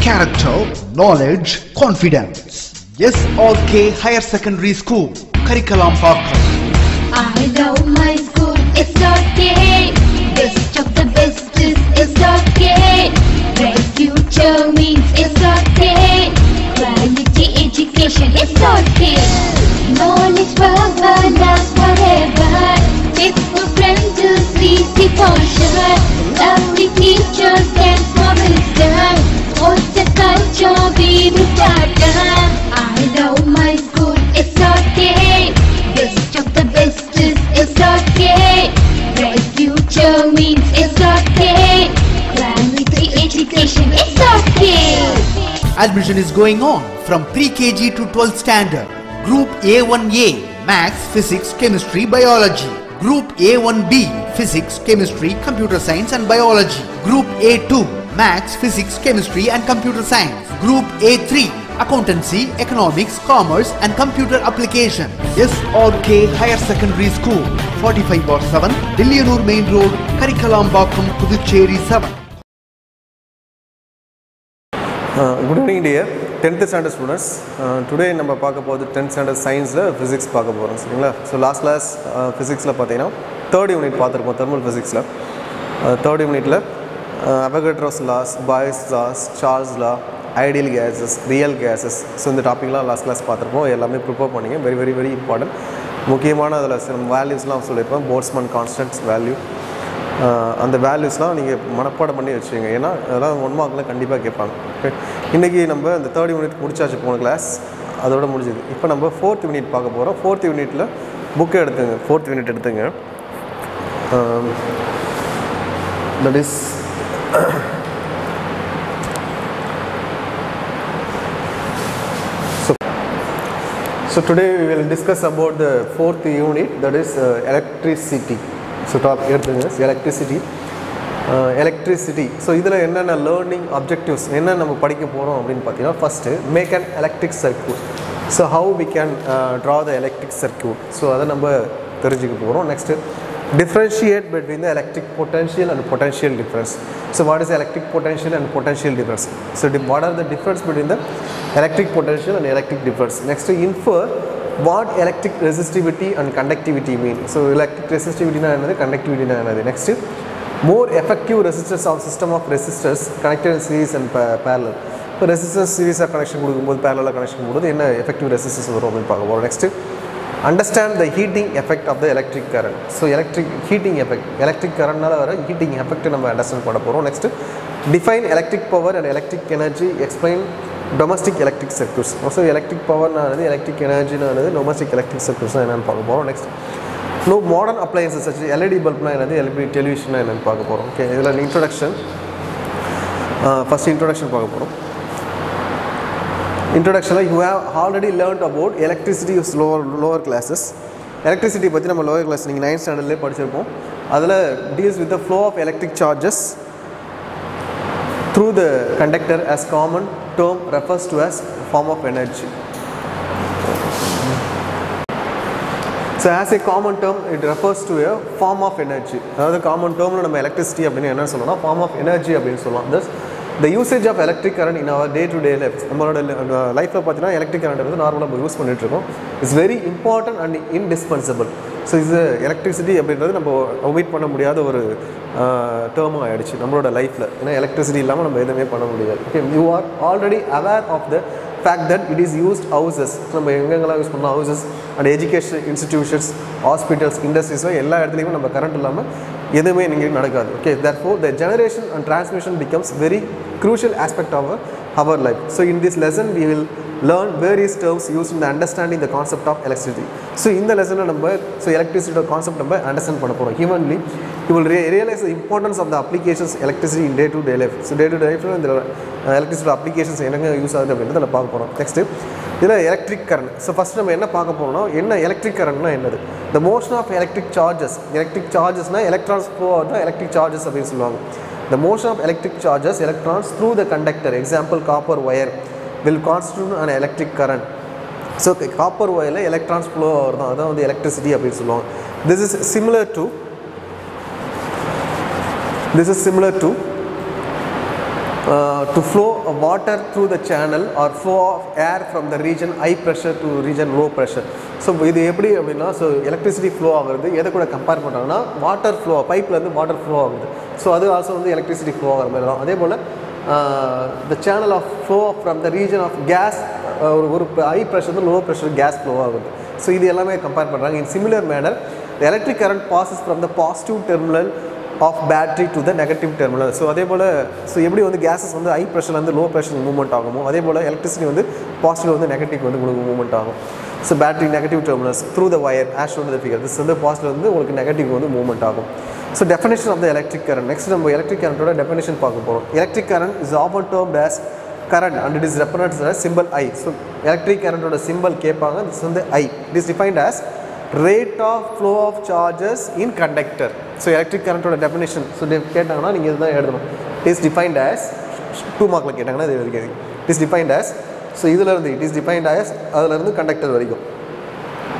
character, knowledge, confidence. SRK Higher Secondary School, Karikalambakkam. I love my school, SRK. Best of the best is SRK. Bright future means SRK. Quality education, SRK. Knowledge forever, love forever. Faithful friends to see the posture. Lovely teachers and for wisdom. What's the culture we will start? I love my school, SRK. Best of the best is SRK. Bright future means SRK. Quality education, SRK. Admission is going on from pre-KG to 12th standard. Group A1A, Maths, Physics, Chemistry, Biology. Group A1B, Physics, Chemistry, Computer Science and Biology. Group A2, Maths, Physics, Chemistry and Computer Science. Group A3, Accountancy, Economics, Commerce and Computer Application. SRK Higher Secondary School, 45/7, Dilliyanur Main Road, Karikalambakkam, Puducherry 7. Good evening dear 10th standard students. Today நம்ம பார்க்க போறது 10th standard scienceல physics பார்க்க போறோம் சரிங்களா. So last class physicsல பார்த்தீங்கன்னா third unit பார்த்திருப்போம் thermal physicsல. Third unitல Avogadro's laws, Boyle's laws, Charles law, ideal gases, real gases. So இந்த டாபிக்லாம் last class பார்த்திருப்போம். எல்லாமே ப்ரிப்பேர் பண்ணீங்க. very important. முக்கியமான அதில் சில வேல்யூஸ்லாம் சொல்லியிருப்போம். Boltzmann constants value. அந்த வேல்யூஸ்லாம் நீங்கள் மனப்பாடம் பண்ணி வச்சுங்க. ஏன்னா அதெல்லாம் 1 மார்க்கில் கண்டிப்பாக கேட்பாங்க. ஓகே, இன்றைக்கி நம்ம இந்த 3rd யூனிட் முடிச்சாச்சு போன கிளாஸ், அதோட முடிஞ்சுது. இப்போ நம்ம 4th யூனிட் பார்க்க போகிறோம். 4th யூனிட்டில் புக்கை எடுத்துங்க. 4th யூனிட் எடுத்துங்க. That is so today we will discuss about the 4th unit, that is electricity. So topic எடுத்துங்க electricity. So இதில் என்னென்ன லேர்னிங் அப்ஜெக்டிவ்ஸ் என்ன நம்ம படிக்க போகிறோம் அப்படின்னு பார்த்தீங்கன்னா, first make an electric circuit. So how we can draw the electric circuit. So அதை நம்ம தெரிஞ்சுக்க போகிறோம். Next differentiate between the electric potential and potential difference. So what is electric potential and potential difference? So what are the difference between the electric potential and electric difference? Next, infer what electric resistivity and conductivity mean. So electric resistivity na enadhu, conductivity na enadhu. Next, more effective resistors of system of resistors connected in series and parallel. So resistors series connection kudukumbodhu parallel connection kudukumbodhu enna effective resistors varum appadinu paakaporam. Next, understand the heating effect of the electric current. So electric heating effect, electric current nala vara heating effect நம்ம understand பண்ண போறோம். Next, define electric power and electric energy, explain domestic electric circuits. Also electric power நானது electric energy நானது domestic electric circuits என்னன்னு பார்க்க போறோம். Next, no modern appliances such as LED bulb na என்னது, LED television என்னன்னு பார்க்க போறோம். Okay, இதல introduction, first introduction பார்க்க போறோம். Introduction, you have already learned about electricity of lower classes. Electricity பத்தி நம்ம lower class நீங்க 9th standardல படிச்சிருப்போம். அதுல deals with the flow of electric charges through the conductor as common term refers to as form of energy. So as a common term it refers to a form of energy. அதாவது common termல நம்ம electricity அப்படினு என்ன சொல்லலாம், form of energy அப்படினு சொல்லலாம். Thus the usage of electric current in our day to day life, நம்மளோட லைஃப்ல பார்த்தீங்கன்னா எலக்ட்ரிக் கரண்ட் வந்து நார்மலாக நம்ம யூஸ் பண்ணிட்டு இருக்கோம். It's very important and indispensable. So இது எலக்ட்ரிசிட்டி அப்படின்றது நம்ம ஒமிட் பண்ண முடியாத ஒரு டேர்மாக ஆகிடுச்சு நம்மளோட லைஃப்பில். ஏன்னா எலக்ட்ரிசிட்டி இல்லாமல் நம்ம எதுவுமே பண்ண முடியாது. Okay, you are already aware of the fact that it is used houses, நம்ம எங்கெங்கெல்லாம் யூஸ் பண்ணலாம், houses and education institutions, hospitals, industries, எல்லா இடத்துலையுமே நம்ம கரண்ட் இல்லாமல் எதுவுமே நீங்கள் நடக்காது. Okay, therefore the generation and transmission becomes very crucial aspect of our life. So in this lesson we will learn various terms used in the understanding the concept of electricity. So in the lesson நம்ம electricity concept நம்ம understand பண்ண போகிறோம். Humanly you will realize the importance of the applications electricity in day to day life. So day to day life இந்த electricity applications என்னங்க use ஆகுது அப்படின்றத பார்க்க போகிறோம். நெக்ஸ்ட் இதில் எலக்ட்ரிக் கரண்ட். ஸோ ஃபஸ்ட் நம்ம என்ன பார்க்க போகிறோம்னா, என்ன எலக்ட்ரிக் கரண்ட்னா என்னது, the motion of electric charges. Electric சார்ஜஸ்னால் எலக்ட்ரான்ஸ் ஃப்ளோ தான் எலக்ட்ரிக் சார்ஜஸ் அப்படின்னு சொல்லுவாங்க. The motion of electric charges electrons through the conductor, example copper wire, will constitute an electric current. So copper wire electrons flow ஆகுறதா, அதான் வந்து electricity அப்படின்னு சொல்லுவாங்க. This is similar to to flow water through the channel or flow of air from the region high pressure to region low pressure. So இது எப்படி அப்படின்னா, so electricity flow ஆகுறது எதை கூட கம்பேர் பண்ணுறாங்கன்னா வாட்டர் ஃப்ளோ, பைப்லேருந்து வாட்டர் ஃப்ளோ ஆகுது. So அது ஆல்சோ வந்து எலக்ட்ரிசிட்டி ஃப்ளோ ஆகிற மாதிரி தான். அதே போல் the channel of flow from the region of gas, ஒரு high pressure low pressure gas flow ஆகுது. ஸோ இது எல்லாமே கம்பேர் பண்ணுறாங்க. In similar manner the electric current passes from the positive terminal of battery to the negative terminal. So அதே போல் so எப்படி வந்து gases வந்து ஹை ப்ரெஷர்லேருந்து லோ ப்ரெஷர் மூவ்மெண்ட் ஆகுமோ அதே போல் எலக்ட்ரிசிட்டி வந்து பாசிட்டிவ் வந்து நெகட்டிவ் வந்து உங்களுக்கு மூவ்மெண்ட் ஆகும். So battery negative terminals through the wire as shown the figure. This வந்து பாசிட்டிவ் வந்து உங்களுக்கு நெகட்டிவ் வந்து மூவ்மெண்ட் ஆகும். So definition of the electric current. Next நம்ம எலக்ட்ரிக் கரண்ட்டோட டெஃபினேஷன் பார்க்க போகிறோம். Electric current is often termed as current and it is represented as symbol I. So electric கரண்ட்டோட சிம்பிள் கேட்பாங்க. திஸ் வந்து I. It is defined as rate of flow of charges in conductor. So electric கரண்ட்டோட definition so கேட்டாங்கன்னா நீங்கள் இதுதான் எழுதணும். It is defined as 2 மார்க்கில் கேட்டாங்கன்னா இது வரைக்கும் it is defined as. So இதிலேருந்து இட் இஸ் டிஃபைன்ட் ஆஸ் அதிலேருந்து கண்டக்டர் வரைக்கும்.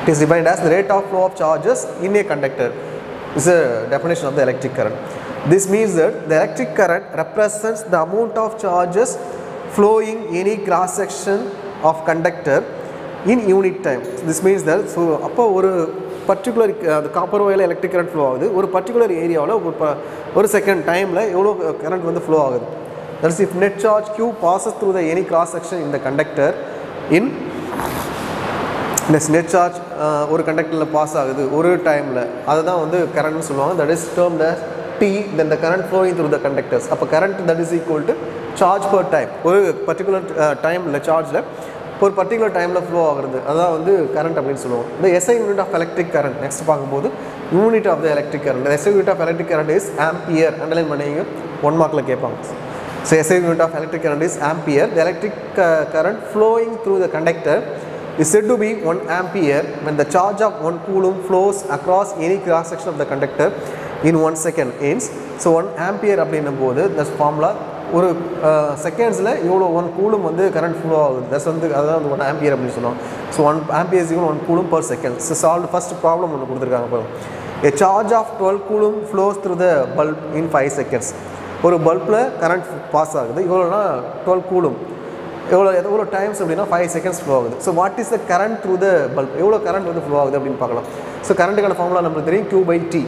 It is defined as the rate of flow of charges in a conductor is a definition of the electric current. This means that the electric current represents the amount of charges flowing any cross section of conductor in unit time. This means that so அப்போ ஒரு particular அந்த copper வயரில் electric current flow ஆகுது. ஒரு particular ஏரியாவில் ஒரு second டைமில் எவ்வளோ current வந்து ஃப்ளோ ஆகுது. That is if net charge Q passes through the any cross section in the conductor in net charge ஒரு கண்டக்டரில் பாஸ் ஆகுது ஒரு டைமில், அதுதான் வந்து கரண்ட்னு சொல்லுவாங்க. That is termed as T, then the current flowing through the conductors. அப்போ current that is equal to charge per time. ஒரு particular டைமில் சார்ஜில் ஒரு பர்டிகுலர் டைமில் ஃப்ளோ ஆகுறது அதான் வந்து கரண்ட் அப்படின்னு சொல்லுவோம். இந்த SI unit of electric current next பார்க்கும்போது unit of the electric current. SI unit of electric current is ampere. Underline பண்ணிங்க 1 மார்க்கில் கேட்பாங்க. So SI unit of electric current is ampere. The electric current flowing through the conductor is said to be 1 ampere when the charge of 1 coulomb flows across any cross section of the conductor in 1 second. Hence, so 1 ampere அப்படின்னும் போது the formula ஒரு செகண்ட்ஸில் இவ்வளோ 1 coulomb வந்து current flow ஆகுது. That's வந்து அதான் வந்து 1 ஆம்பியர் அப்படின்னு சொன்னோம். So 1 ampere is equal 1 coulomb per second. So solve first problem ஒன்று கொடுத்துருக்காங்க. இப்போ a charge of 12 coulomb flows through the bulb in 5 seconds. ஒரு பல்பில் கரண்ட் பாஸ் ஆகுது. இவ்வளோனா 12 கூலும் எவ்வளோ டைம்ஸ் அப்படின்னா 5 செகண்ட்ஸ் ஃப்ளோ ஆகுது. So what is the current through the bulb, எவ்வளோ current வந்து ஃப்ளோ ஆகுது அப்படின்னு பார்க்கலாம். ஸோ கரண்ட்டுக்கான ஃபார்முலா நம்மளுக்கு தெரியும் Q/T.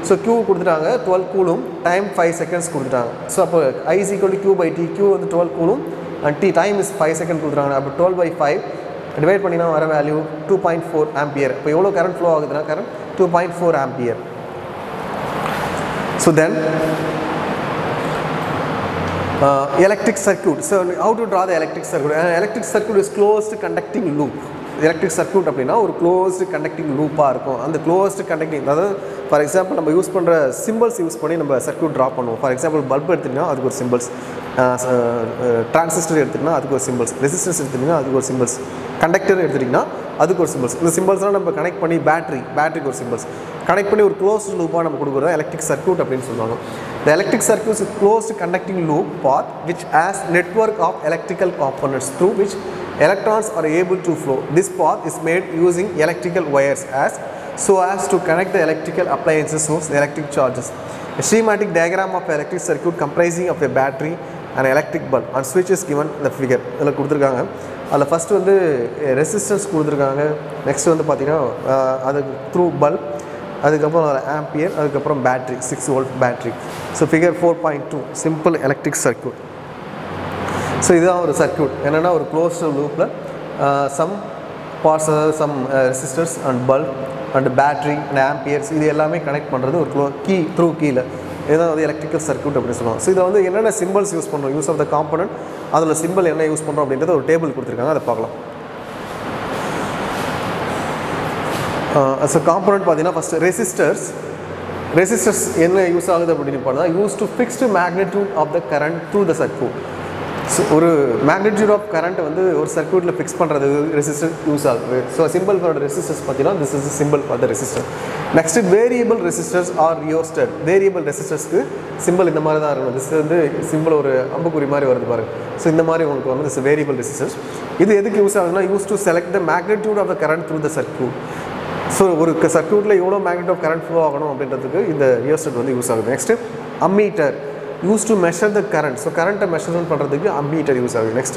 ஸோ Q கொடுத்துட்டாங்க 12 கூலும், டைம் 5 செகண்ட்ஸ் கொடுத்துட்டாங்க. ஸோ அப்போ I is equal to Q/T. Q வந்து 12 coulomb and T time is 5 second கொடுத்துட்டாங்க. அப்போ 12/5 டிவைட் பண்ணினா வர வேல்யூ 2.4 ஆம்பியர். இப்போ எவ்வளோ கரண்ட் ஃப்ளோ ஆகுதுன்னா current 2.4 ampere. So then electric circuit. So how to draw the electric circuit? Electric circuit is closed conducting loop. Electric circuit அப்படின்னா ஒரு closed conducting லூப்பாக இருக்கும். அந்த க்ளோஸ்டு கண்டக்டிங், அதாவது ஃபார் எக்ஸாம்பிள் நம்ம use பண்ணுற சிம்பிள்ஸ் யூஸ் பண்ணி நம்ம சர்க்யூட் ட்ரா பண்ணுவோம். ஃபார் எக்ஸாம்பிள் பல்ப் எடுத்திங்கன்னா அதுக்கு ஒரு சிம்பிள்ஸ், டிரான்சிஸ்டர் எடுத்திங்கன்னா அதுக்கு ஒரு சிம்பிள்ஸ், ரெசிஸ்டன்ஸ் எடுத்திங்கன்னா அதுக்கு ஒரு சிம்பிள்ஸ், கண்டக்டர் எடுத்துட்டிங்கன்னா அதுக்கு ஒரு சிம்பிள்ஸ். இந்த சிம்பிள்ஸ்லாம் நம்ம கனெக்ட் பண்ணி பேட்டரிக்கு ஒரு சிம்பிள்ஸ் கனெக்ட் பண்ணி ஒரு க்ளோஸ்டு லூப்பாக நம்ம கொடுக்குறது எலக்ட்ரிக் சர்க்யூட் அப்படின்னு சொல்லுவாங்க. The electric circuit is a closed conducting loop path which has network of electrical components through which electrons are able to flow. This path is made using electrical wires so as to connect the electrical appliances with electric charges. A schematic diagram of electric circuit comprising of a battery and electric bulb and switch is given in the figure. இதில் கொடுத்துருக்காங்க. அதில் first வந்து resistance கொடுத்துருக்காங்க. Next வந்து பார்த்திங்கன்னா அது through bulb, அதுக்கப்புறம் ampere, அதுக்கப்புறம் battery 6 volt battery. So figure 4.2 simple electric circuit. So இதுதான் ஒரு சர்க்யூட். என்னென்னா ஒரு க்ளோஸ்டு லூப்பில் some parts, some resistors and bulb and battery and amperes இது எல்லாமே கனெக்ட் பண்ணுறது ஒரு கீயில் இதுதான் வந்து எலக்ட்ரிக்கல் சர்க்யூட் அப்படின்னு சொல்லுவாங்க. ஸோ இதை வந்து என்னென்ன சிம்பிள்ஸ் யூஸ் பண்ணுறோம், யூஸ் ஆஃப் த காம்பனன்ட், அதில் சிம்பிள் என்ன யூஸ் பண்ணுறோம் அப்படின்றத ஒரு டேபிள் கொடுத்துருக்காங்க, அதை பார்க்கலாம். ஸோ காம்பனன்ட் பார்த்தீங்கன்னா ஃபஸ்ட்டு ரெசிஸ்டர்ஸ் என்ன யூஸ் ஆகுது அப்படின்னு பார்த்தா use to fixed magnitude of the current through the circuit. So ஒரு மேக்னிடியூட் ஆஃப் கரண்ட்டை வந்து ஒரு சர்க்யூட்டில் ஃபிக்ஸ் பண்ணுறது ரெசிஸ்டர் யூஸ் ஆகுது. ஸோ சிம்பிள் ஃபார் ரெசிஸ்டர்ஸ் பார்த்தீங்கன்னா this is symbol for the resistor. Next variable resistors R ரியோஸ்டர். Variable ரெசிஸ்டர்ஸ்க்கு simple இந்த மாதிரி தான் இருக்கும். திஸ் வந்து சிம்பிள் ஒரு அம்புக்குறி மாதிரி வருது பாருங்க. ஸோ இந்த மாதிரி உங்களுக்கு வந்து திஸ் வேரியபிள் ரெசிஸ்டர்ஸ். இது எதுக்கு யூஸ் ஆகுதுன்னா use to select the magnitude of the current through the circuit. So ஒரு சர்க்யூட்டில் எவ்வளோ மேக்னிடியூட் ஆஃப் கரண்ட் ஃப்ளோ ஆகணும் அப்படின்றதுக்கு இந்த ரியோஸ்டர் வந்து யூஸ் ஆகுது. Next ammeter. used to measure the current. So current measurement பண்ணுறதுக்கு ammeter யூஸ் ஆகுது. Next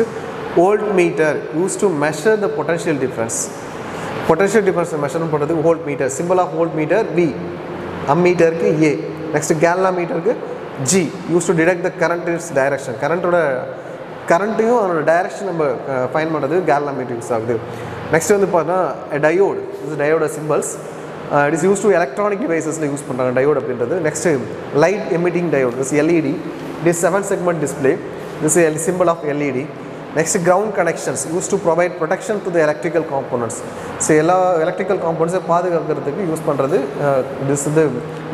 voltmeter used to measure the potential difference. Potential difference measurement பண்ணுறதுக்கு voltmeter. Symbol of voltmeter V. Ammeterக்கு A. Next galvanometerக்கு G. Used to detect the current in its direction. கரண்ட்டையும் அதோட direction நம்ம fine பண்ணுறது galvanometer use ஆகுது. Next வந்து பார்த்தா diode. இது diode symbols. It is use to electronic டிவைசஸில் use பண்ணுறாங்க டயோட் அப்படின்றது. Next light emitting diode. This LED. It is 7 segment display. This is a symbol of LED. Next ground connections used to provide protection to the electrical components. So எல்லா electrical components பாதுகாக்கிறதுக்கு use பண்ணுறது this is the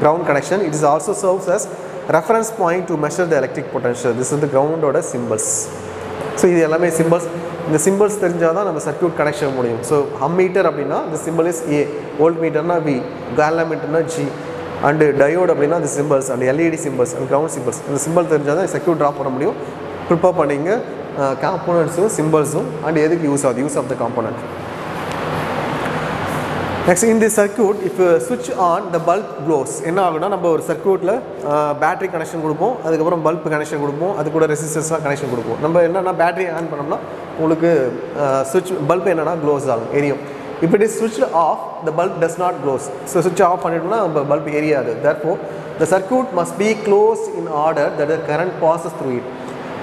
ground connection. It is also serves as reference point to measure the electric potential. This is the ground ஓட symbols. So இது எல்லாமே symbols. இந்த symbols தெரிஞ்சால் தான் நம்ம circuit connection முடியும். So ammeter அப்படின்னா the symbol is A, voltmeterனா V, galvanometerனா G, and diode அப்படின்னா the symbols and LED symbols and ground symbols. இந்த symbol தெரிஞ்சால் தான் circuit draw பண்ண முடியும். ப்ரிப்பேர் பண்ணிங்க componentsம் symbolsம் and எதுக்கு யூஸ் ஆகுது, use of the component. Next in this circuit, if you switch on, the bulb glows. என்ன ஆகும்னா நம்ம ஒரு சர்க்யூட்டில் பேட்டரி கனெக்ஷன் கொடுப்போம், அதுக்கப்புறம் பல்ப் கனெக்ஷன் கொடுப்போம், அது கூட ரெசிஸ்டர்ஸ்லாம் கனெக்ஷன் கொடுப்போம். நம்ம என்னென்னா பேட்டரி ஆன் பண்ணோம்னா உங்களுக்கு சுவிட்ச் பல்ப் என்னென்னா க்ளோஸ் ஆகும், எரியும். If it is switched off, the bulb does not glow. So switch off பண்ணிட்டோம்னா நம்ம bulb எரியாது. Therefore, the circuit must be closed in order that the current passes through it.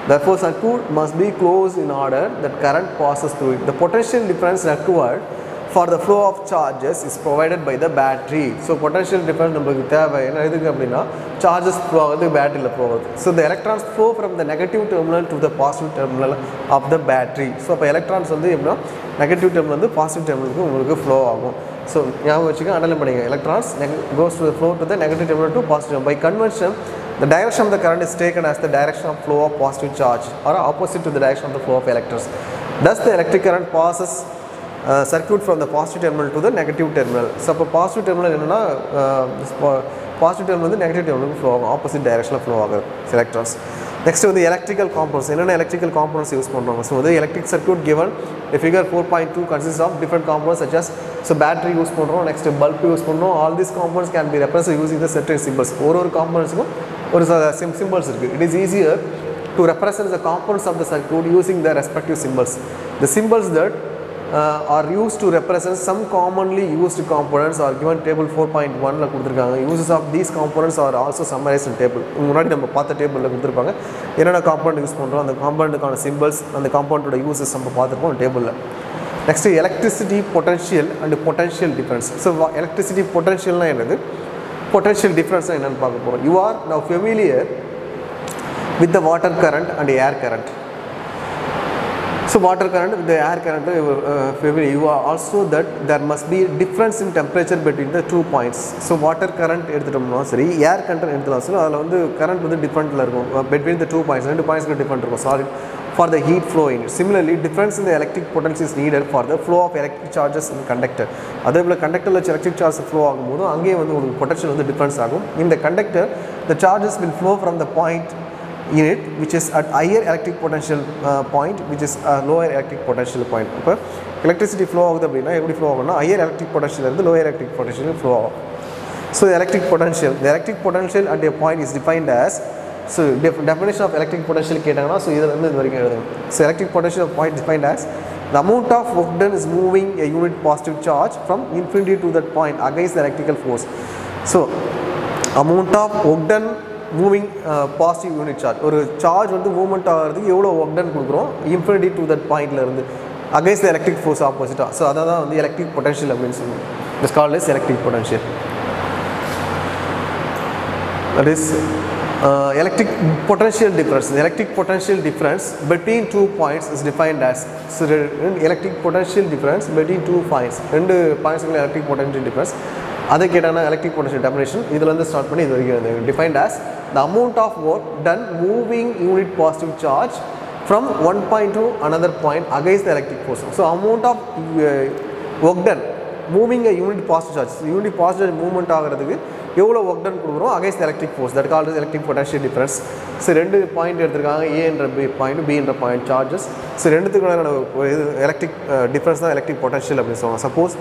Therefore, circuit must be closed in order that current passes through it. The potential difference required for the flow of charges is provided by the battery. So potential difference நமக்கு தேவை என்ன எதுக்கு அப்படின்னா charges flow ஆகுது பேட்டரியில் flow ஆகுது. So the electrons flow from the negative terminal to the positive terminal of the battery. So அப்போ electrons வந்து எப்படின்னா negative terminal வந்து positive terminalக்கு உங்களுக்கு flow ஆகும். So ஞாபகம் வச்சுக்க அண்டர்லைன் பண்ணிங்க. Electrons goes to the flow to the negative terminal to positive. By convention, the direction of the current is taken as the direction of flow of positive charge or opposite to the direction of the flow of electrons. Thus the electric current passes circuit from the positive terminal to the negative terminal. So அப்போ positive terminal என்னன்னா positive terminal வந்து negative terminal flow ஆகும், opposite direction flow ஆகும் electrons. Next வந்து electrical components. என்னென்ன electrical components use பண்ணுவாங்க? So the electric circuit given the figure 4.2 consists of different components such as battery use பண்ணுறோம், next bulb use பண்ணுறோம். All these components can be represented using the certain symbols. ஒரு componentsக்கும் ஒரு symbols இருக்கு. It is easier to represent the components of the circuit using their respective symbols. The symbols that are used to represent some commonly used components are given table 4.1 ல கொடுத்திருக்காங்க. Uses of these components are also summarized in table. முன்னாடி நம்ம பார்த்த டேபிள்ல கொடுத்திருப்பாங்க. என்னென்ன compound use பண்றோம், அந்த காம்பவுண்டுக்கான சிம்பல்ஸ், அந்த காம்பவுண்டோட யூசஸ் நம்ம பார்த்திருப்போம் டேபிள்ல. Next electricity potential and potential difference. So electricity பொட்டன்ஷியல்னா என்னது, பொட்டன்ஷியல் டிஃபரன்ஸ் என்னன்னு பார்க்க போறோம். You are now familiar with the water current and air current. So water current with the air current, you are also that there must be difference in temperature between the 2 points. So water current எடுத்துட்டோம்னா சரி, air current எடுத்துலாம் சரி, அதில் வந்து current வந்து டிஃப்ரெண்ட்டில் இருக்கும் between the 2 points. 2 pointsக்கு different இருக்கும் solid for the heat flow in it. Similarly, difference in the electric potential is needed for the flow of electric charges in conductor. அதே போல் கண்டக்டரில் electric charge flow ஆகும்போது அங்கேயே வந்து உங்களுக்கு potential வந்து difference ஆகும். In the conductor, the charges will flow from the point in it which is at higher electric potential point which is a lower electric potential point. அப்போ electricity flow ஆகுது அப்படின்னா எப்படி flow ஆகும்னா higher electric potential இருந்து lower electric potential flow ஆகும். So the electric potential at a point is defined as, so definition of electric potential கேட்டாங்கன்னா so இதில் இருந்து இது வரைக்கும் எழுதணும். So electric potential of point defined as the amount of work done is moving a unit positive charge from infinity to that point against the electrical force. So amount of work done moving positive unit charge, ஒரு charge வந்து movement ஆகிறதுக்கு எவ்வளோ work done கொடுக்குறோம் infinity to that பாயிண்ட்ல இருந்து against electric force ஆப்போசிட்டாக. So அதை தான் வந்து எலக்ட்ரிக் பொட்டன்ஷியல் அப்படின்னு சொல்லுவோம். It's called S electric potential. That is electric potential difference. The electric potential difference between 2 points is defined as, so electric potential difference between 2 points, ரெண்டு பாயிண்ட்ஸ்க்குள்ள electric potential difference. அதை கேட்டாங்கன்னா electric potential definition இதிலேருந்து start பண்ணி இது வரைக்கும் defined as the amount of work done moving unit positive charge from one point to another point against the electric force. So amount of work done moving a unit positive charge, unit positive movement ஆகிறதுக்கு எவ்வளோ work done கொடுக்குறோம் against electric force, that called electric potential difference. So ரெண்டு point எடுத்துருக்காங்க, A என்ற point, B என்ற point charges. So ரெண்டுத்துக்கான இது electric difference தான் எலக்ட்ரிக் பொட்டன்ஷியல் அப்படின்னு சொல்லுவாங்க. Suppose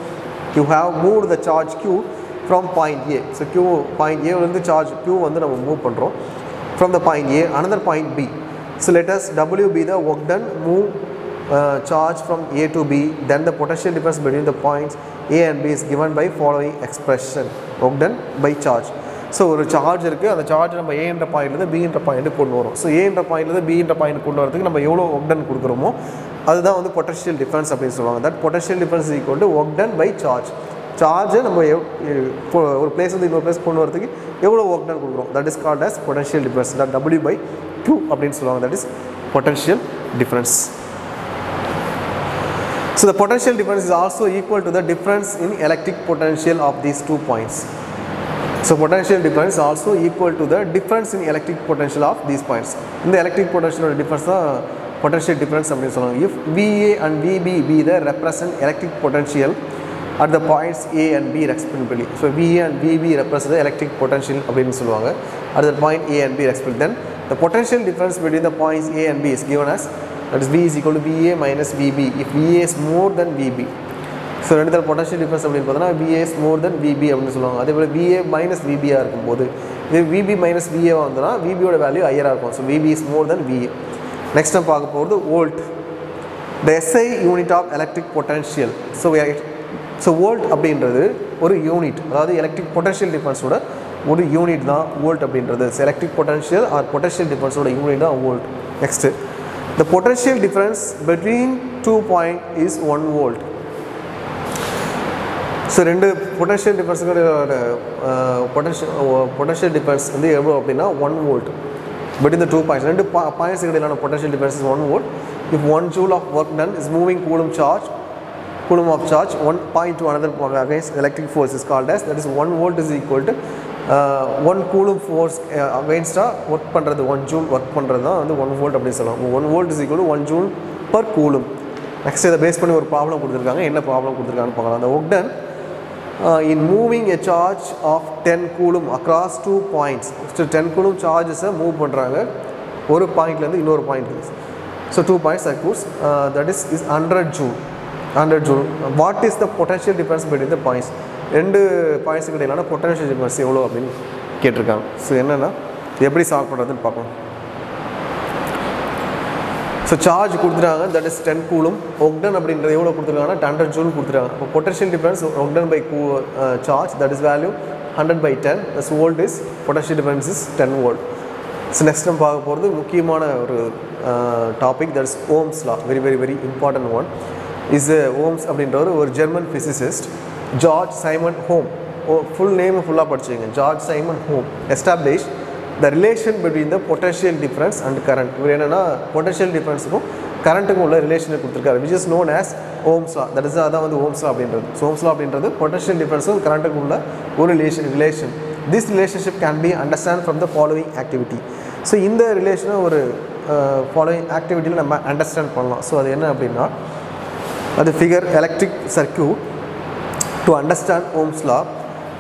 you have move the charge Q from point A. So Q point ஏலேருந்து சார்ஜ் Q வந்து நம்ம மூவ் பண்ணுறோம். from the point A another point B. So let us W be the work done, move charge from A to B, then the potential difference between the points A and B is given by following expression, work done by charge. So ஒரு charge இருக்குது, அந்த charge நம்ம A என்ற பாயிண்ட்லேருந்து B என்ற பாயிண்ட்டுக்கு கொண்டு வரும். ஸோ A என்ற பாயிண்ட்லேருந்து B என்ற பாயிண்ட் கொண்டு வரதுக்கு நம்ம எவ்வளோ ஒர்க் டன் கொடுக்குறோமோ அதுதான் வந்து பொட்டன்ஷியல் டிஃபரன்ஸ் அப்படின்னு சொல்லுவாங்க. That potential difference equal to work done by charge. சார்ஜை நம்ம ஒரு பிளேஸ் வந்து இன்னொரு பிளேஸ் கொண்டு வரதுக்கு எவ்வளோ ஒர்க் டன் கொடுக்குறோம், that is called as potential difference. That W by Q அப்படின்னு சொல்லுவாங்க. That is potential difference. So the potential difference is also equal to the difference in electric potential of these 2 points. So potential difference is also equal to the difference in electric potential of these points. In the electric potential difference the potential difference அப்படினு சொல்றாங்க. If VA and VB be the represent electric potential at the points A and B respectively. So VA and VB represent the electric potential அப்படினு சொல்லுவாங்க at the point A and B respectively. Then the potential difference between the points A and B is given as, that is V is equal to VA minus VB if VA is more than VB. So ரெண்டு potential difference அப்படின்னு பார்த்தோன்னா VA is more than VB அப்படின்னு சொல்லுவாங்க. அதே போல் VA minus VBயாக இருக்கும்போது இது VB minus VA வந்தோன்னா VBயோட value ஹையராக இருக்கும். So VB is more than VA. Next நம்ம பார்க்க போகிறது volt, the SI unit of electric potential. So volt அப்படின்றது ஒரு யூனிட், அதாவது எலக்ட்ரிக் பொட்டன்ஷியல் டிஃபரன்ஸோட ஒரு யூனிட் தான் வோல்ட் அப்படின்றது. எலக்ட்ரிக் பொட்டன்ஷியல் ஆர் பொட்டன்ஷியல் டிஃபரன்ஸோட யூனிட் தான் volt. Next the potential difference between 2 points is 1 volt. So ரெண்டு பொட்டன்ஷியல் டிஃபரன்ஸுக்கு பொட்டன்ஷியல் டிஃபரன்ஸ் வந்து எவ்வளோ அப்படின்னா 1 volt between the 2 points. ரெண்டு பாயிண்ட்ஸுக்கு இடையிலான potential difference is 1 volt. If 1 joule of work done is moving coulomb of charge 1 point to another point against electric force is called as, that is 1 volt is equal to 1 coulomb force against work பண்ணுறது 1 joule work பண்ணுறது தான் வந்து 1 volt அப்படின்னு சொல்லலாம். 1 volt is equal to 1 joule per coulomb. Next இதை base பண்ணி ஒரு problem கொடுத்துருக்காங்க. என்ன ப்ராப்ளம் கொடுத்துருக்காங்கன்னு பார்க்கலாம். அந்த work done in moving a charge of 10 coulomb across 2 points. So 10 coulomb charges move பண்ணுறாங்க ஒரு பாயிண்ட்லேருந்து இன்னொரு point. So 2 points circuits, that is 100 joule. What is the potential difference between the points? ரெண்டு பாயிண்ட்ஸுக்கு இடையிலான பொட்டன்ஷியல் டிஃபரன்ஸ் எவ்வளோ அப்படின்னு கேட்டிருக்காங்க. So என்னென்னா எப்படி சால்வ் பண்ணுறதுன்னு பார்க்கலாம். ஸோ சார்ஜ் கொடுத்துட்டாங்க, that is 10 coulomb. Work done அப்படின்றது எவ்வளோ கொடுத்துருக்காங்கன்னா 100 joule கொடுத்துருக்காங்க. இப்போ potential difference work done by charge, that is value 100 by 10. Thus volt is potential difference is 10 volt. So next நம்ம பார்க்க போகிறது முக்கியமான ஒரு topic, that is Ohm's law. Very very very important one is Ohm's அப்படின்றவர் ஒரு German physicist George Simon Ohm. Full name ஃபுல்லாக படிச்சுங்க. George Simon Ohm establish the relation between the potential difference and current. இவர் என்னென்னா potential டிஃபரன்ஸுக்கும் கரண்ட்டுக்கும் உள்ள ரிலேஷனை கொடுத்துருக்காரு, which is known as Ohm's law. That is அதான் வந்து ஓம்ஸ் லா அப்படின்றது. ஸோ ஓம்ஸ் லா அப்படின்றது பொட்டன்ஷியல் டிஃபரன்ஸும் கரண்ட்டுக்கும் உள்ள ஒரு relation. This relationship can be understand from the following activity. So இந்த ரிலேஷனை ஒரு ஃபாலோவிங் ஆக்டிவிட்டியில் நம்ம அண்டர்ஸ்டாண்ட் பண்ணலாம். ஸோ அது என்ன அப்படின்னா, அது figure electric circuit. To understand Ohm's law,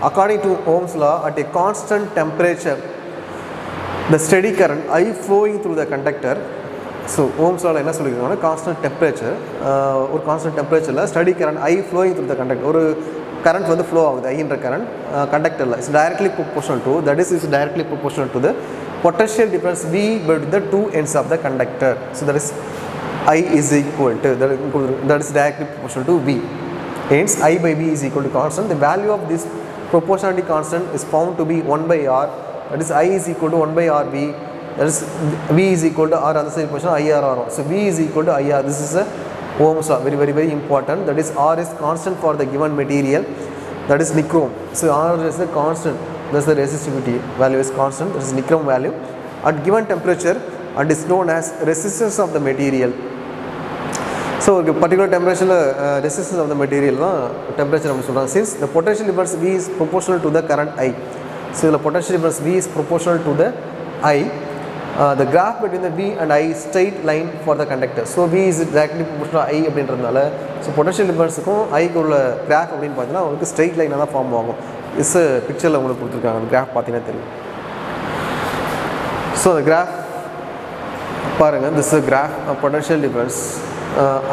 according to Ohm's law, at a constant temperature, the steady current I flowing through the conductor. So Ohm's law என்ன சொல்லியிருக்காங்கன்னா, கான்ஸ்டன்ட் டெம்பரேச்சர், ஒரு constant டெம்பரேச்சரில் study current I flowing through the conductor, ஒரு current வந்து flow ஆகுது, ஐன்ற current கண்டக்டரில் is directly proportional to, that is directly proportional to the potential difference V between the two ends of the conductor. So that is I is equal to, that is directly proportional to V. Hence I by V is equal to constant. The value of this proportionality constant is found to be 1 by R. That is I is equal to 1 by RV. That is V is equal to R other side portion IRR. So V is equal to IR. This is a Ohm's law. Very very very important. That is R is constant for the given material. That is nichrome. So R is a constant. That's the resistivity value is constant. That is nichrome value at given temperature and is known as resistance of the material. So ஒரு particular டெம்பரேச்சரில் resistance of the material தான் temperature அப்படின்னு சொல்கிறாங்க. Since the potential difference V is proportional to the current I. So இதில் potential difference V is proportional to the I. The graph between the V and I is straight line for the conductor. So V is directly proportional to I அப்படின்றதுனால so potential டிஃபரன்ஸுக்கும் ஐக்கு உள்ள graph அப்படின்னு பார்த்தீங்கன்னா உங்களுக்கு straight லைனாக தான் form ஆகும். Is பிக்சரில் உங்களுக்கு கொடுத்துருக்காங்க, அந்த கிராஃப் பார்த்தீங்கன்னா தெரியும். ஸோ அந்த கிராஃப் பாருங்கள், திஸ் கிராஃப் பொட்டன்ஷியல் டிஃபரன்ஸ்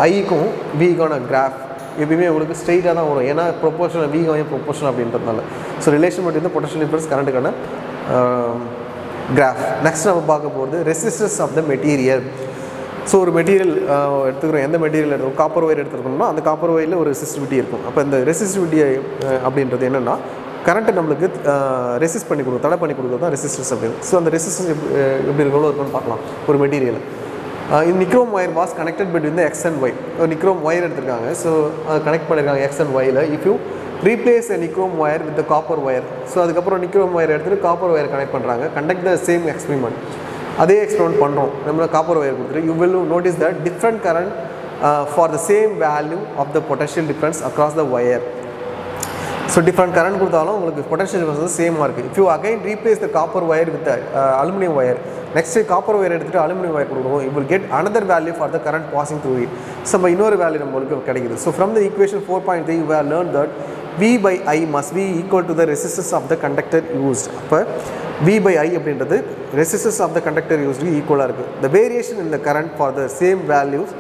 ஐக்கும் விக்கான கிராஃப் எப்பயுமே உங்களுக்கு ஸ்ட்ரெயிட்டாக தான் வரும், ஏன்னா ப்ரொபோர்ஷனல் விகாயும் ப்ரொபோர்ஷனல் அப்படின்றதுனால. So relation between the potential difference கரண்ட்டுக்கான கிராஃப். நெக்ஸ்ட் நம்ம பார்க்க போகிறது resistance of the material. So ஒரு மெட்டீரியல் எடுத்துக்கிறோம், எந்த மெட்டீரியல் எடுத்துக்கணும், காப்பர் ஒயர் எடுத்துக்கணும்னா அந்த காப்பர் ஒயரில் ஒரு ரெசிஸ்டிவிட்டி இருக்கும். அப்போ இந்த ரெசிஸ்டிவிட்டி அப்படின்றது என்னென்னா கரண்ட்டை நம்மளுக்கு ரெசிஸ்ட் பண்ணி கொடுக்கும், தடை பண்ணி கொடுக்குறது தான் ரெசிஸ்டன்ஸ் அப்படின்னு. ஸோ அந்த ரெசிஸ்டன்ஸ் எப்படி எவ்வளோ இருக்குன்னு பார்க்கலாம். ஒரு மெட்டீரியல் இந்த nichrome wire was connected between the X and Y. ஒரு நிக்ரோம் ஒயர் எடுத்திருக்காங்க, ஸோ அதை கனெக்ட் பண்ணியிருக்காங்க எக்ஸ் அண்ட் ஒயில். If you replace a nichrome wire with copper wire, so அதுக்கப்புறம் நிக்ரோம் ஒயர் எடுத்துகிட்டு காப்பர் ஒயர் கனெக்ட் பண்ணுறாங்க. Conduct the same experiment, அதே experiment பண்ணுறோம். நம்ம காப்பர் ஒயர் கொடுத்துட்டு you will notice that different current for the same value of the potential difference across the wire. So different current கொடுத்தாலும் உங்களுக்கு potential difference வந்து சேமாக இருக்குது. If you again replace the copper wire with aluminium wire, next copper wire எடுத்துகிட்டு aluminium wire கொடுக்கணும், you will get another value for the current passing through it. So நம்ம இன்னொரு value நம்மளுக்கு கிடைக்குது. So from the equation 4.3 you have learn that V by I must be equal to the resistance of the conductor used. அப்போ V by I அப்படின்றது resistance of the conductor used ஈக்குவலாக இருக்குது. The variation in the current for the same values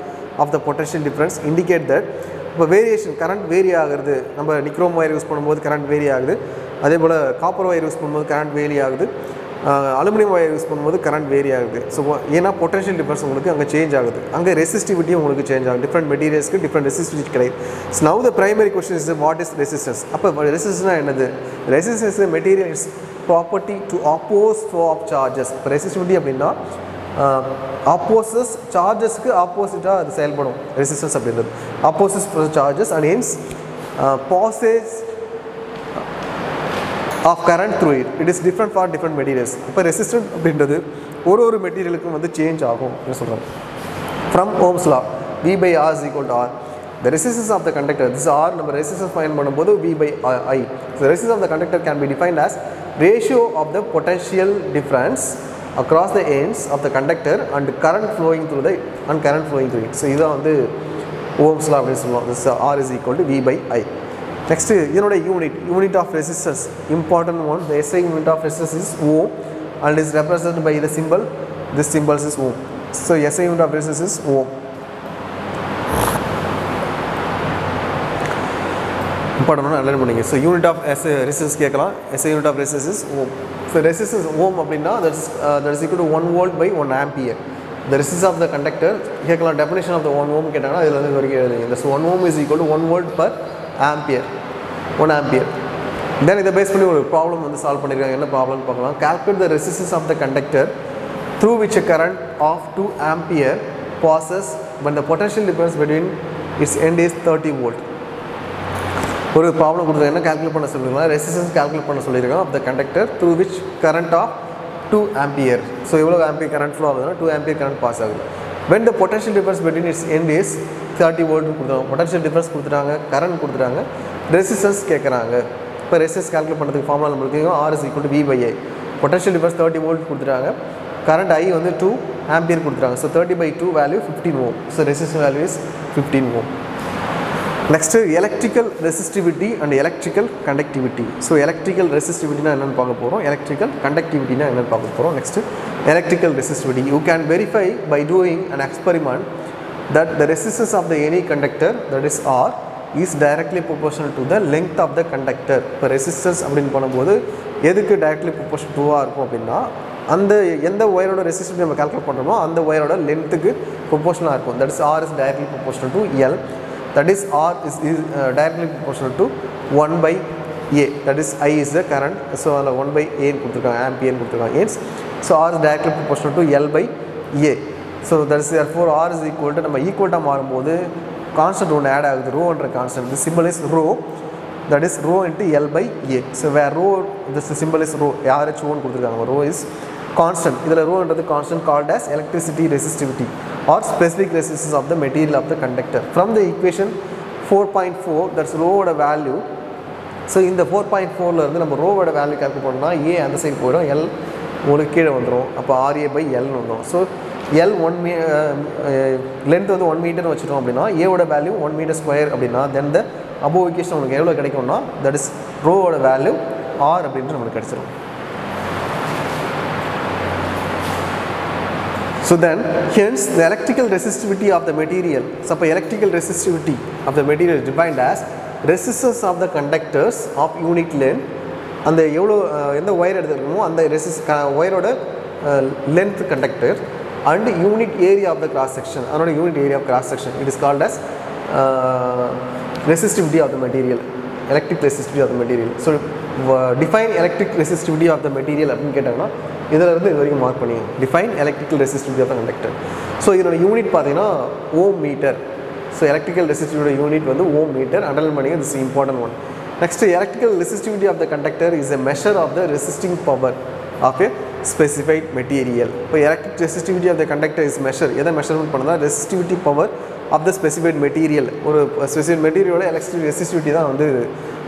of the potential difference indicate that இப்போ variation current vary ஆகுறது. நம்ம nichrome wire use பண்ணும்போது current vary ஆகுது, அதே போல் காப்பர் ஒயர் யூஸ் பண்ணும்போது கரண்ட் வேரி ஆகுது, அலுமினியம் ஒயர் யூஸ் பண்ணும்போது கரண்ட் வேரி ஆகுது. ஸோ ஏன்னா பொட்டன்ஷியல் டிஃபரன்ஸ் உங்களுக்கு அங்கே சேஞ்ச் ஆகுது, அங்கே ரெசிஸ்டிவிட்டியும் உங்களுக்கு சேஞ்ச் ஆகுது. டிஃப்ரெண்ட் மெட்டீரியல்ஸ்க்கு டிஃப்ரெண்ட் ரெசிஸ்டிவிட்டி கிடையாது. So now the primary question is what is resistance. அப்போ ரெசிஸ்டன்ஸ்னா என்னது? Resistance material is property to oppose flow of charges. இப்போ ரெசிஸ்டிவிட்டி அப்படின்னா ஆப்போசஸ் சார்ஜஸ்க்கு ஆப்போசிட்டாக அது செயல்படும். ரெசிஸ்டன்ஸ் அப்படின்றது opposite charges and hence passage of current through it. It is different for different materials. இப்போ ரெசிஸ்டன்ஸ் அப்படின்றது ஒரு மெட்டீரியலுக்கும் வந்து சேஞ்ச் ஆகும் அப்படின்னு சொல்கிறாங்க. From Ohm's law V by R is equal to R. The resistance of the conductor, this R நம்ம resistance find பண்ணும்போது V by I. So the resistance of the conductor can be defined as ratio of the potential difference across the ends of the conductor and current flowing through it. So இதுதான் வந்து Ohm's law அப்படின்னு சொல்லுவோம். This R is equal to V by I. Next இதனோட unit of resistance, important one. The SI unit of resistance is ohm and is represented by the symbol. This symbol is ohm. So SI unit of resistance is ohm. important one learn பண்ணுங்க. So unit of resistance கேட்கலாம். SI unit of resistance is ohm. So resistance ohm அப்படின்னா that is equal to 1 volt by 1 ampere. The resistance of the conductor கேட்கலாம். definition of the 1 ohm கேட்டாங்கன்னா இதுல வந்து வரைக்கும் எழுதுங்க. So 1 ohm is equal to 1 volt per ampere, 1 ampere. Then இதை base பண்ணி ஒரு ப்ராப்ளம் வந்து சால்வ் பண்ணியிருக்காங்க. என்ன ப்ராப்ளம் பார்க்கலாம். calculate the resistance of the conductor through which a current of 2 ampere passes when the potential difference between its end is 30 volt. ஒரு problem கொடுத்துருக்காங்க. என்ன கால்குலேட் பண்ண சொல்லியிருக்காங்க, ரெசிஸ்டன்ஸ் கால்குலேட் பண்ண சொல்லியிருக்காங்க of the conductor through which current of 2 ampere. ஸோ எவ்வளோ ampere current flow ஆகுதுன்னா 2 ampere கரண்ட் பாஸ் ஆகுது. when the potential difference between its end is 30 volt கொடுத்துருவாங்க. பொட்டன்ஷியல் டிஃபரன்ஸ் கொடுத்துட்டாங்க, கரண்ட் கொடுத்துட்டாங்க, ரெசிஸ்டன்ஸ் கேட்குறாங்க. இப்போ ரெசிஸ்டன்ஸ் கால்குலேட் பண்ணுறதுக்கு ஃபார்முலா நம்மளுக்கு R is equal to V by I. Potential difference 30 volt கொடுத்துட்டாங்க, கரண்ட் I வந்து 2 ampere கொடுத்துட்டாங்க. So 30 by 2 value 15 ohm. So resistance value is 15 ohm. Next electrical resistivity and electrical conductivity. So electrical resistivity na enna paaka porom, electrical conductivity na enna paaka porom. Next electrical resistivity, you can verify by doing an experiment that the resistance of the any conductor, that is R, is directly proportional to the length of the conductor. இப்போ resistance அப்படினு பண்ணும்போது எதுக்கு directly proportional to ஆ இருக்கும் அப்படின்னா அந்த எந்த ஒயரோட resistivity நம்ம calculate பண்ணுறோமோ அந்த ஒயரோட லென்த்துக்கு ப்ரொபோர்ஷனலாக இருக்கும். That is R is directly proportional to L. That is R is directly proportional to 1 by A. That is I is the current. So 1 by A கொடுத்துருக்காங்க, ampere கொடுத்துருக்காங்க. Hence so R is directly proportional to L by A. So that is therefore R is equal to நம்ம ஈக்குவல்ட்டாக மாறும்போது constant ஒன்று add ஆகுது, row என்ற constant. The symbol is rho. That is rho into L by A. So where rho, this symbol is rho, RH ஒன்று கொடுத்துருக்காங்க. Rho is constant. இதில் rho என்றது constant called as electricity resistivity or specific resistance of the material of the conductor. From the equation 4.4, that's rho oda value. So இந்த 4.4ல இருந்து நம்ம rho oda value calculate பண்ணா A அந்த side போயிடும், L உங்களுக்கு கீழே வந்துடும். அப்போ RA by L வந்துடும். ஸோ L 1 லென்த் வந்து 1 மீட்டர் வச்சுட்டோம் அப்படின்னா A ஓட வேல்யூ 1 மீட்டர் ஸ்கொயர் அப்படின்னா தென் த அபோவ் ஈக்குவேஷன் உங்களுக்கு எவ்வளோ கிடைக்கும்னா தட் இஸ் rho ஓட வேல்யூ R அப்படின்ட்டு நம்மளுக்கு கிடைச்சிடும். So then, hence the electrical resistivity of the material. So, electrical resistivity of the material is defined as resistance of the conductors of unit length அந்த எவ்வளோ எந்த ஒயர் எடுத்துக்கணுமோ அந்த ஒயரோட length conductor and unit area of the cross section, another unit area of cross section, it is called as resistivity of the material, electric resistivity of the material. So define electric resistivity of the material அப்படினு கேட்டாங்கன்னா இதல இருந்து இது வரைக்கும் mark பண்ணி define electrical resistivity of the conductor. So இதோட unit பாத்தீங்கன்னா ohm meter. So electrical resistivity unit வந்து ohm meter, underline பண்ணிங்க, this is important one. Next, electrical resistivity of the conductor is a measure of the resisting power of a specified material. So electric resistivity of the conductor is measured. எதை measurement பண்ணா resistivity power of the specified material. ஒரு specified material ஓட electric resistivity தான் வந்து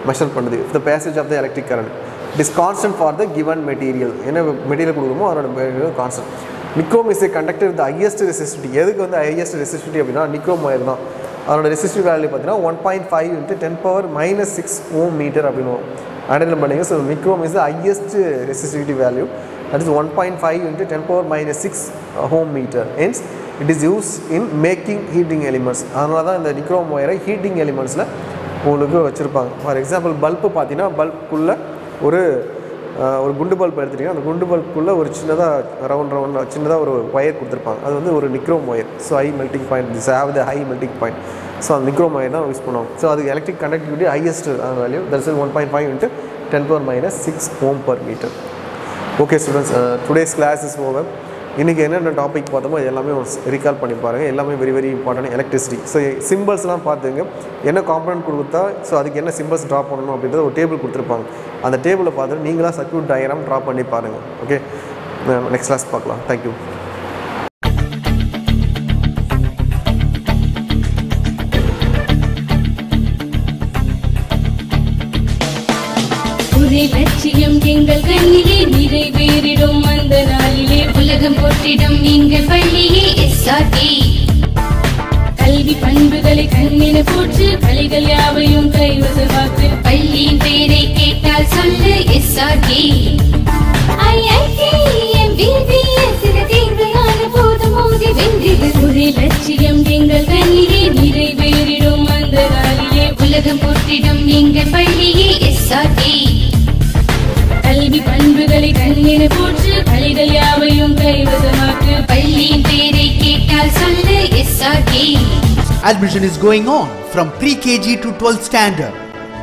measure பண்ணுது. The passage of the electric current. It is constant for the given material. என்ன material கொடுக்குறோமோ அதோட constant. Nichrome is a conductor with the highest resistivity. எதுக்கு வந்து highest resistivity அப்படினா nichrome wire தான். அதோட resistivity value பார்த்தீங்கன்னா 1.5 into 10 power minus 6 ohm meter அப்படினு அண்டர்லைன் பண்ணுங்க. So nichrome is the highest resistivity value. That is 1.5 into 10 power minus 6 ohm meter. Hence it is used in making heating elements. அதனால தான் இந்த nichrome wire heating elementsல உங்களுக்கு வச்சிருப்பாங்க. For example bulb பார்த்தீங்கன்னா பல்புக்குள்ள ஒரு குண்டு பல்ப் எடுத்துட்டீங்கன்னா அந்த குண்டு பல்புக்குள்ள ஒரு சின்னதாக ரவுண்ட் சின்னதாக ஒரு ஒயர் கொடுத்துருப்பாங்க. அது வந்து ஒரு nichrome wire. So high melting point, this have the high melting point. So அந்த nichrome wire தான் யூஸ் பண்ணுவாங்க. ஸோ அது electric conductivity highest value, that is 1.5 into 10 power minus 6 ohm per meter. Okay students, today's class is over. இன்றைக்கி என்னென்ன topic பார்த்தோமோ எல்லாமே recall பண்ணி பாருங்கள். எல்லாமே very very important. Electricity, so சிம்பிள்ஸ்லாம் பார்த்துங்க, என்ன காம்பனன்ட் கொடுத்தா ஸோ அதுக்கு என்ன சிம்பிள்ஸ் ட்ரா பண்ணணும் அப்படின்றத ஒரு டேபிள் கொடுத்துருப்பாங்க. அந்த டேபிளை பார்த்துட்டு நீங்களாக சர்க்யூட் டயக்ராம் ட்ரா பண்ணி பாருங்கள். ஓகே, நெக்ஸ்ட் கிளாஸ் பார்க்கலாம். தேங்க்யூ. லட்சியம் எங்கள் கண்ணிலே நிறைவேறிடும் அந்த நாளிலே உலகம் போற்றிடும் எங்கள் பள்ளியே SRT. கல்வி பண்புகளை கண்ணின போற்று, கலைகள் யாவையும் கைவசமாக்கு, பள்ளியின் பெயரை கேட்டால் சொல்லு SRT. ஒரே லட்சியம் எங்கள் கண்ணிலே நிறைவேறிடும் அந்த நாளிலே உலகம் போற்றிடும் எங்கள் பள்ளியே SRT. கல்வி பண்புகளை கண்ணின போற்று, கலைகள் யாவையும் கைவசமாக்கு, பள்ளியின் பெயரை கேட்டால் சொல்லு SRT. Admission is going on from pre-KG to 12th standard.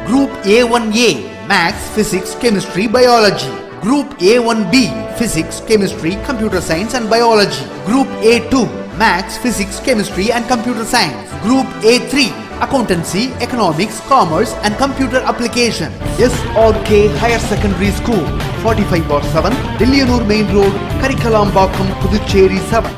Group A1A Maths, Physics, Chemistry, Biology. Group A1B Physics, Chemistry, Computer Science and Biology. Group A2 Maths, Physics, Chemistry and Computer Science. Group A3 Accountancy, Economics, Commerce and Computer Application. SRK Higher Secondary School, 45/7, Dilliyanur Main Road, Karikalambakkam, Puducherry 7.